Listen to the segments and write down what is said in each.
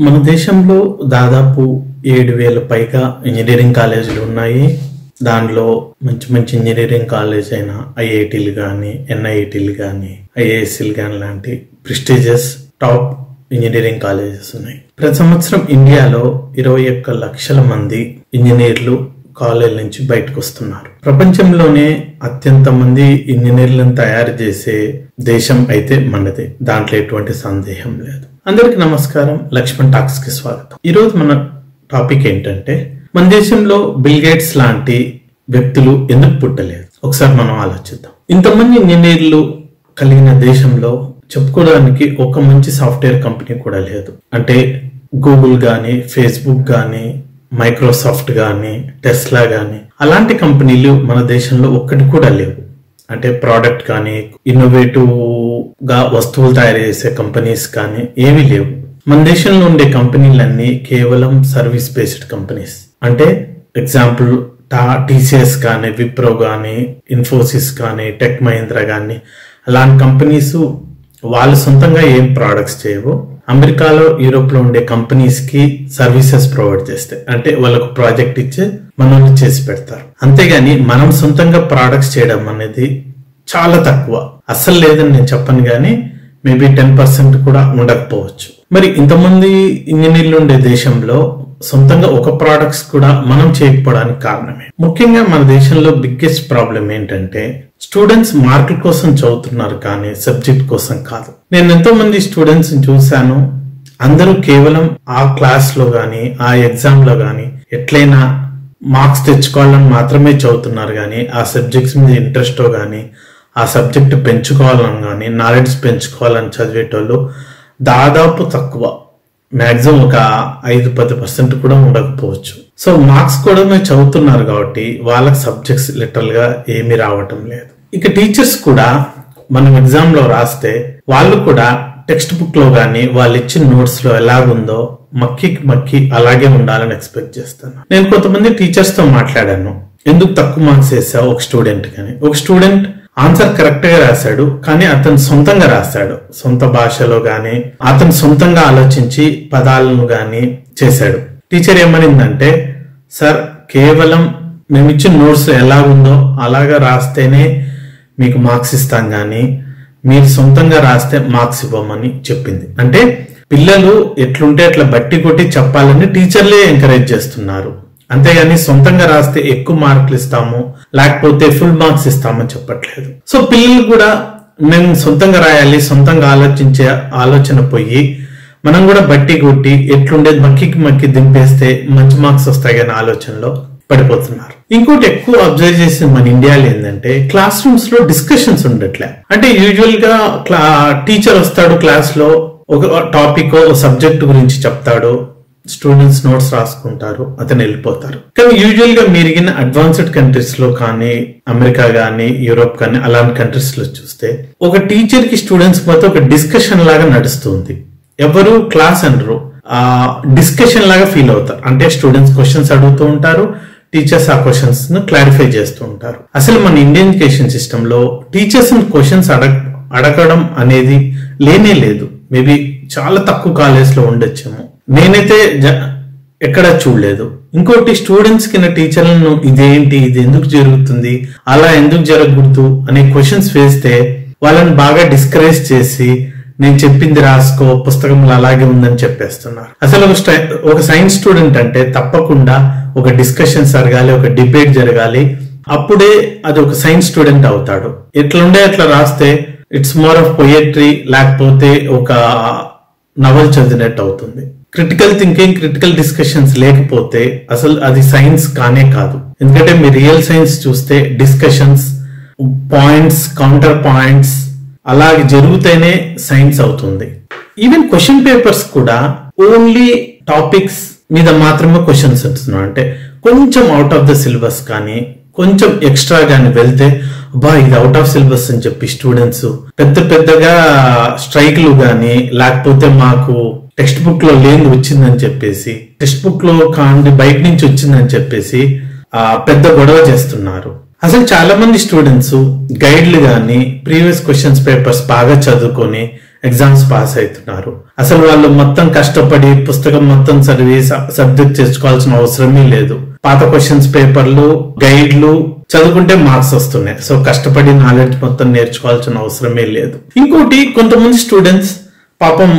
మన దేశంలో దాదాపు 7,000 పైగా ఇంజనీరింగ్ కాలేజీలు ఉన్నాయి. దానిలో మంచి మంచి ఇంజనీరింగ్ కాలేజ్ అయిన ఐఐటీలు కానీ, ఎన్ఐటీలు కానీ, ఐఐఎస్సీలు కానీ లాంటి ప్రెస్టీజియస్ టాప్ ఇంజనీరింగ్ కాలేజెస్ ఉన్నాయి. ప్రతి సంవత్సరం ఇండియాలో 21 లక్షల మంది ఇంజనీర్లు కాలేజ్ నుంచి బయటకు వస్తున్నారు. ప్రపంచంలోనే అత్యంత మంది ఇంజనీర్లను తయారు చేసే దేశం అయితే మనదే, దాంట్లో ఎటువంటి సందేహం లేదు. అందరికి నమస్కారం, లక్ష్మణ్ టాక్స్ కి స్వాగతం. ఈరోజు మన టాపిక్ ఏంటంటే, మన దేశంలో బిల్ గేట్స్ లాంటి వ్యక్తులు ఎందుకు పుట్టలేదు ఒకసారి మనం ఆలోచిద్దాం. ఇంతమంది ఇంజనీర్లు కలిగిన దేశంలో చెప్పుకోవడానికి ఒక మంచి సాఫ్ట్వేర్ కంపెనీ కూడా లేదు. అంటే గూగుల్ గానీ, ఫేస్బుక్ గానీ, మైక్రోసాఫ్ట్ గానీ, టెస్లా గానీ అలాంటి కంపెనీలు మన దేశంలో ఒక్కటి కూడా లేవు. అంటే ప్రోడక్ట్ కానీ, ఇన్నోవేటివ్ గా వస్తువులు తయారు చేసే కంపెనీస్ కానీ ఏమీ లేవు. మన దేశంలో ఉండే కంపెనీలన్నీ కేవలం సర్వీస్ బేస్డ్ కంపెనీస్. అంటే ఎగ్జాంపుల్ టీసీఎస్ కానీ, విప్రో కానీ, ఇన్ఫోసిస్ కానీ, టెక్ మహీంద్రా కానీ అలాంటి కంపెనీస్ వాళ్ళు సొంతంగా ఏం ప్రోడక్ట్స్ చేయవు. అమెరికాలో, యూరోప్ లో ఉండే కంపెనీస్ కి సర్వీసెస్ ప్రొవైడ్ చేస్తాయి. అంటే వాళ్ళకు ప్రాజెక్ట్ ఇచ్చి మనల్ని చేసి పెడతారు. అంతేగాని మనం సొంతంగా ప్రోడక్ట్స్ చేయడం అనేది చాలా తక్కువ, అస్సలు లేదని నేను చెప్పను, కానీ మేబీ 10% కూడా ఉండకపోవచ్చు. మరి ఇంతమంది ఇంజనీర్లు ఉండే దేశంలో సొంతంగా ఒక ప్రోడక్ట్స్ కూడా మనం చేయకపోవడానికి కారణమే. ముఖ్యంగా మన దేశంలో బిగ్గెస్ట్ ప్రాబ్లం ఏంటంటే, స్టూడెంట్స్ మార్కుల కోసం చదువుతున్నారు కానీ సబ్జెక్ట్ కోసం కాదు. నేను ఎంతో మంది స్టూడెంట్స్ చూశాను, అందరూ కేవలం ఆ క్లాస్ లో గానీ, ఆ ఎగ్జామ్ లో గానీ ఎట్లయినా మార్క్స్ తెచ్చుకోవాలని మాత్రమే చదువుతున్నారు కానీ ఆ సబ్జెక్ట్స్ మీద ఇంట్రెస్ట్ గానీ, ఆ సబ్జెక్ట్ పెంచుకోవాలని కానీ, నాలెడ్జ్ పెంచుకోవాలని చదివేటోళ్ళు దాదాపు తక్కువ. మాక్సిమం ఒక 5-10% కూడా ఉండకపోవచ్చు. సో మార్క్స్ కూడా చదువుతున్నారు కాబట్టి వాళ్ళకి సబ్జెక్ట్స్ లిటరల్ గా ఏమీ రావటం లేదు. ఇక టీచర్స్ కూడా మనం ఎగ్జామ్ లో రాస్తే వాళ్ళు కూడా టెక్స్ట్ బుక్ లో గానీ, వాళ్ళు ఇచ్చిన నోట్స్ లో ఎలాగుందో మక్కి అలాగే ఉండాలని ఎక్స్పెక్ట్ చేస్తాను. నేను కొంతమంది టీచర్స్ తో మాట్లాడాను. ఎందుకు తక్కువ మార్క్స్ వేసావు ఒక స్టూడెంట్ కానీ. ఒక స్టూడెంట్ ఆన్సర్ కరెక్ట్ గా రాశాడు, కానీ అతను సొంతంగా రాశాడు, సొంత భాషలో గాని అతను సొంతంగా ఆలోచించి పదాలను గాని చేశాడు. టీచర్ ఏమనిందంటే, సార్ కేవలం మేము ఇచ్చిన నోట్స్ ఎలా ఉందో అలాగా రాస్తేనే మీకు మార్క్స్ ఇస్తాం గాని మీరు సొంతంగా రాస్తే మార్క్స్ ఇవ్వమని చెప్పింది. అంటే పిల్లలు ఎట్లుంటే అట్లా బట్టి కొట్టి చెప్పాలని టీచర్లే ఎంకరేజ్ చేస్తున్నారు. అంతేగాని సొంతంగా రాస్తే ఎక్కువ మార్కులు ఇస్తాము, లేకపోతే ఫుల్ మార్క్స్ ఇస్తామని చెప్పట్లేదు. సో పిల్లలు కూడా మేము సొంతంగా రాయాలి, సొంతంగా ఆలోచించే ఆలోచన పోయి మనం కూడా బట్టి కొట్టి ఎట్లుండేది మక్కి దింపేస్తే మంచి మార్క్స్ వస్తాయి కానీ ఆలోచనలో పడిపోతున్నారు. ఇంకోటి ఎక్కువ అబ్జర్వ్ చేసిన మన ఇండియాలో ఏంటంటే, క్లాస్ రూమ్స్ లో డిస్కషన్స్ ఉండట్లే. అంటే యూజువల్ గా టీచర్ వస్తాడు, క్లాస్ లో ఒక టాపిక్ సబ్జెక్ట్ గురించి చెప్తాడు, స్టూడెంట్స్ నోట్స్ రాసుకుంటారు, అతను వెళ్ళిపోతారు. కానీ యూజువల్ గా మీరిగిన అడ్వాన్స్డ్ కంట్రీస్ లో కానీ, అమెరికా కానీ, యూరోప్ కానీ అలాంటి కంట్రీస్ లో చూస్తే ఒక టీచర్ కి స్టూడెంట్స్ మధ్య ఒక డిస్కషన్ లాగా నడుస్తుంది. ఎవరు క్లాస్ అనరు, డిస్కషన్ లాగా ఫీల్ అవుతారు. అంటే స్టూడెంట్స్ క్వశ్చన్స్ అడుగుతూ ఉంటారు, టీచర్స్ ఆ క్వశ్చన్స్ ను క్లారిఫై చేస్తూ ఉంటారు. అసలు మన ఇండియన్ ఎడ్యుకేషన్ సిస్టమ్ లో టీచర్స్ క్వశ్చన్స్ అడగడం అనేది లేనే లేదు. మేబీ చాలా తక్కువ కాలేజ్ లో ఉండొచ్చేమో, నేనైతే ఎక్కడ చూడలేదు. ఇంకోటి, స్టూడెంట్స్ కింద టీచర్లను ఇదేంటి, ఇది ఎందుకు జరుగుతుంది, అలా ఎందుకు జరగకూడదు అనే క్వశ్చన్స్ వేస్తే వాళ్ళని బాగా డిస్కరేజ్ చేసి నేను చెప్పింది రాసుకో, పుస్తకంలో అలాగే ఉందని చెప్పేస్తున్నారు. అసలు ఒక సైన్స్ స్టూడెంట్ అంటే తప్పకుండా ఒక డిస్కషన్ జరగాలి, ఒక డిబేట్ జరగాలి, అప్పుడే అది ఒక సైన్స్ స్టూడెంట్ అవుతాడు. ఎట్లుండే అట్లా రాస్తే ఇట్స్ మోర్ ఆఫ్ పొయట్రీ, లేకపోతే ఒక నవల్ చదివినట్టు అవుతుంది. క్రిటికల్ థింకింగ్, క్రిటికల్ డిస్కషన్స్ లేకపోతే అసలు అది సైన్స్ కానే కాదు. ఎందుకంటే మీరు రియల్ సైన్స్ చూస్తే డిస్కషన్స్, పాయింట్స్, కౌంటర్ పాయింట్స్ అలాగే జరిగితేనే సైన్స్ అవుతుంది. ఈవెన్ క్వశ్చన్ పేపర్స్ కూడా ఓన్లీ టాపిక్స్ మీద మాత్రమే క్వశ్చన్స్ వస్తున్నాయి. అంటే కొంచెం అవుట్ ఆఫ్ ద సిలబస్ కానీ, కొంచెం ఎక్స్ట్రా గాని వెళ్తే బా ఇది అవుట్ ఆఫ్ సిలబస్ అని చెప్పి స్టూడెంట్స్ పెద్దగా స్ట్రైక్లు గాని, లేకపోతే మాకు టెక్స్ట్ బుక్ లో లేని వచ్చిందని చెప్పేసి, టెక్స్ట్ బుక్ లో కాండి బయట నుంచి వచ్చిందని చెప్పేసి పెద్ద గొడవ చేస్తున్నారు. అసలు చాలా మంది స్టూడెంట్స్ గైడ్లు గాని, ప్రీవియస్ క్వశ్చన్స్ పేపర్స్ బాగా చదువుకొని ఎగ్జామ్స్ పాస్ అవుతున్నారు. అసలు వాళ్ళు మొత్తం కష్టపడి పుస్తకం మొత్తం చదివి సబ్జెక్ట్ తెచ్చుకోవాల్సిన అవసరమే లేదు. పాత క్వశ్చన్స్ పేపర్లు, గైడ్లు చదువుకుంటే మార్క్స్ వస్తున్నాయి. సో కష్టపడి నాలెడ్జ్ మొత్తం నేర్చుకోవాల్సిన అవసరమే లేదు. ఇంకోటి, కొంతమంది స్టూడెంట్స్ పాపం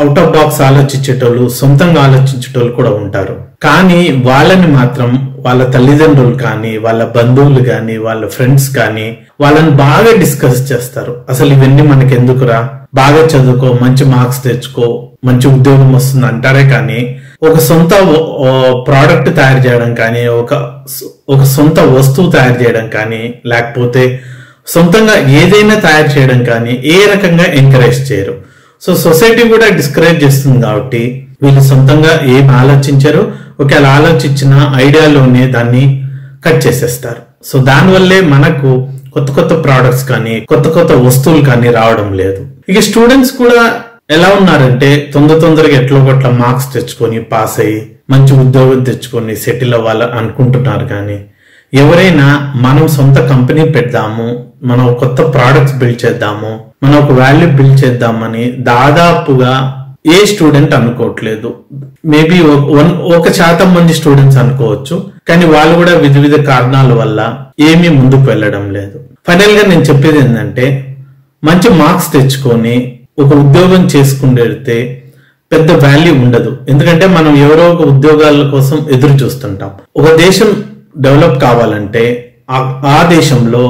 అవుట్ ఆఫ్ బాక్స్ ఆలోచించేటోళ్ళు, సొంతంగా ఆలోచించేటోళ్ళు కూడా ఉంటారు. కానీ వాళ్ళని మాత్రం వాళ్ళ తల్లిదండ్రులు కానీ, వాళ్ళ బంధువులు కానీ, వాళ్ళ ఫ్రెండ్స్ కానీ వాళ్ళని బాగా డిస్కస్ చేస్తారు. అసలు ఇవన్నీ మనకి ఎందుకురా, బాగా చదువుకో, మంచి మార్క్స్ తెచ్చుకో, మంచి ఉద్యోగం వస్తుంది అంటారే కానీ ఒక సొంత ప్రోడక్ట్ తయారు చేయడం కానీ, ఒక సొంత వస్తువు తయారు చేయడం కానీ, లేకపోతే సొంతంగా ఏదైనా తయారు చేయడం కానీ ఏ రకంగా ఎంకరేజ్ చేయరు. సో సొసైటీ కూడా డిస్కరేజ్ చేస్తుంది కాబట్టి వీళ్ళు సొంతంగా ఏం ఆలోచించరు. ఒకవేళ ఆలోచించిన ఐడియాలోనే దాన్ని కట్ చేసేస్తారు. సో దానివల్లే మనకు కొత్త కొత్త ప్రోడక్ట్స్ కానీ, కొత్త కొత్త వస్తువులు కానీ రావడం లేదు. ఇక స్టూడెంట్స్ కూడా ఎలా ఉన్నారంటే తొందరగా ఎట్లో గట్ల మార్క్స్ తెచ్చుకొని పాస్ అయ్యి మంచి ఉద్యోగం తెచ్చుకొని సెటిల్ అవ్వాలి అనుకుంటున్నారు. కానీ ఎవరైనా మనం సొంత కంపెనీ పెడదాము, మనం కొత్త ప్రోడక్ట్స్ బిల్డ్ చేద్దాము, మనం ఒక వాల్యూ బిల్డ్ చేద్దామని దాదాపుగా ఏ స్టూడెంట్ అనుకోవట్లేదు. మేబీ 1% మంది స్టూడెంట్స్ అనుకోవచ్చు. కానీ వాళ్ళు కూడా వివిధ కారణాల వల్ల ఏమీ ముందుకు వెళ్ళడం లేదు. ఫైనల్ గా నేను చెప్పేది ఏంటంటే, మంచి మార్క్స్ తెచ్చుకొని ఒక ఉద్యోగం చేసుకుంటే పెద్ద వాల్యూ ఉండదు. ఎందుకంటే మనం ఎవరో ఒక ఉద్యోగాల కోసం ఎదురు చూస్తుంటాం. ఒక దేశం డెవలప్ కావాలంటే ఆ దేశంలో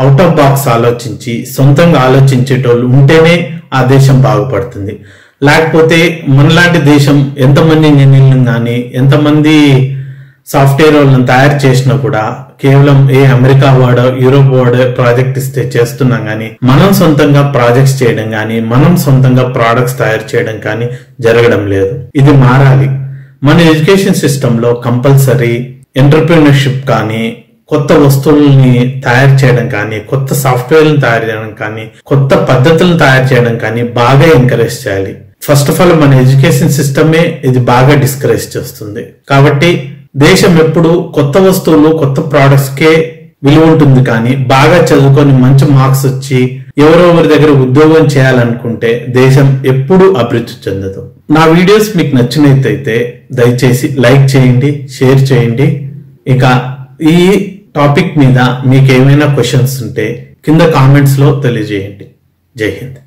అవుట్ ఆఫ్ బాక్స్ ఆలోచించి సొంతంగా ఆలోచించేటోళ్ళు ఉంటేనే ఆ దేశం బాగుపడుతుంది. లేకపోతే మనలాంటి దేశం ఎంతమంది ఇంజనీర్లను కానీ, ఎంతమంది సాఫ్ట్వేర్ వాళ్ళని తయారు చేసినా కూడా కేవలం అమెరికా వాడో యూరోప్ వాడో ప్రాజెక్ట్ ఇస్తే చేస్తున్నాం కానీ మనం సొంతంగా ప్రాజెక్ట్స్ చేయడం కానీ, మనం సొంతంగా ప్రోడక్ట్స్ తయారు చేయడం కానీ జరగడం లేదు. ఇది మారాలి. మన ఎడ్యుకేషన్ సిస్టమ్ లో కంపల్సరీ ఎంటర్ప్రీనర్షిప్ కానీ, కొత్త వస్తువుల్ని తయారు చేయడం కానీ, కొత్త సాఫ్ట్వేర్లను తయారు చేయడం కానీ, కొత్త పద్ధతులను తయారు చేయడం కానీ బాగా ఎంకరేజ్ చేయాలి. ఫస్ట్ ఆఫ్ ఆల్ మన ఎడ్యుకేషన్ సిస్టమే ఇది బాగా డిస్కరేజ్ చేస్తుంది. కాబట్టి దేశం ఎప్పుడు కొత్త వస్తువులు, కొత్త ప్రోడక్ట్స్ కే విలువ ఉంటుంది. కానీ బాగా చదువుకొని మంచి మార్క్స్ వచ్చి ఎవరో ఒకరి దగ్గర ఉద్యోగం చేయాలనుకుంటే దేశం ఎప్పుడూ అభివృద్ధి చెందదు. నా వీడియోస్ మీకు నచ్చినట్లయితే దయచేసి లైక్ చేయండి, షేర్ చేయండి. ఇక ఈ టాపిక్ మీద మీకు ఏమైనా క్వశ్చన్స్ ఉంటే కింద కామెంట్స్ లో తెలియజేయండి. జై హింద్.